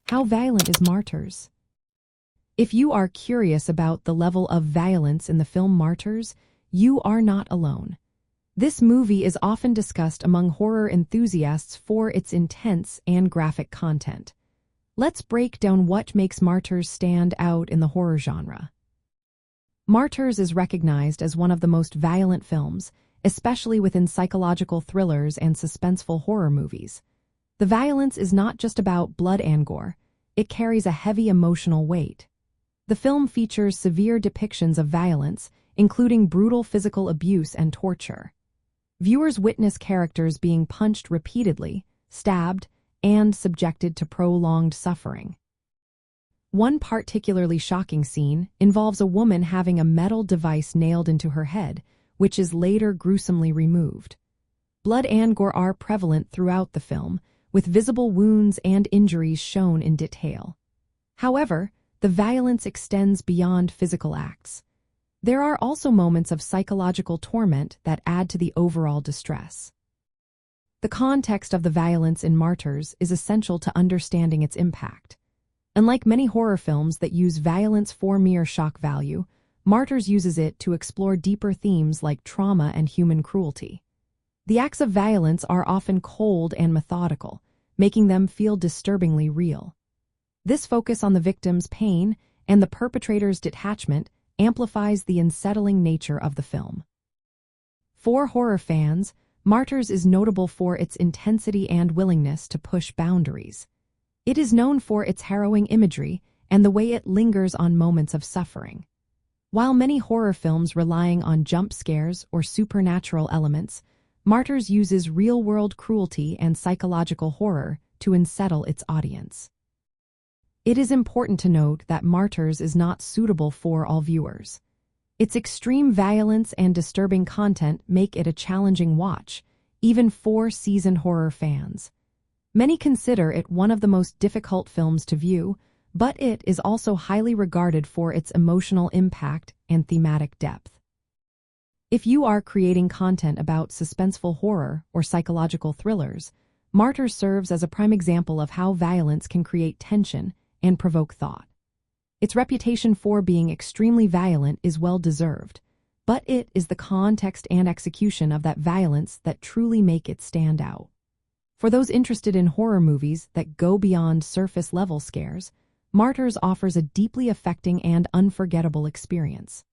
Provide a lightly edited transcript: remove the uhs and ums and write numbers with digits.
How Violent Is Martyrs? If you are curious about the level of violence in the film Martyrs, you are not alone. This movie is often discussed among horror enthusiasts for its intense and graphic content. Let's break down what makes Martyrs stand out in the horror genre. Martyrs is recognized as one of the most violent films, especially within psychological thrillers and suspenseful horror movies. The violence is not just about blood and gore, it carries a heavy emotional weight. The film features severe depictions of violence, including brutal physical abuse and torture. Viewers witness characters being punched repeatedly, stabbed, and subjected to prolonged suffering. One particularly shocking scene involves a woman having a metal device nailed into her head, which is later gruesomely removed. Blood and gore are prevalent throughout the film, with visible wounds and injuries shown in detail. However, the violence extends beyond physical acts. There are also moments of psychological torment that add to the overall distress. The context of the violence in Martyrs is essential to understanding its impact. Unlike many horror films that use violence for mere shock value, Martyrs uses it to explore deeper themes like trauma and human cruelty. The acts of violence are often cold and methodical, making them feel disturbingly real. This focus on the victim's pain and the perpetrator's detachment amplifies the unsettling nature of the film. For horror fans, Martyrs is notable for its intensity and willingness to push boundaries. It is known for its harrowing imagery and the way it lingers on moments of suffering. While many horror films relying on jump scares or supernatural elements, Martyrs uses real-world cruelty and psychological horror to unsettle its audience. It is important to note that Martyrs is not suitable for all viewers. Its extreme violence and disturbing content make it a challenging watch, even for seasoned horror fans. Many consider it one of the most difficult films to view, but it is also highly regarded for its emotional impact and thematic depth. If you are creating content about suspenseful horror or psychological thrillers, Martyrs serves as a prime example of how violence can create tension and provoke thought. Its reputation for being extremely violent is well-deserved, but it is the context and execution of that violence that truly make it stand out. For those interested in horror movies that go beyond surface-level scares, Martyrs offers a deeply affecting and unforgettable experience.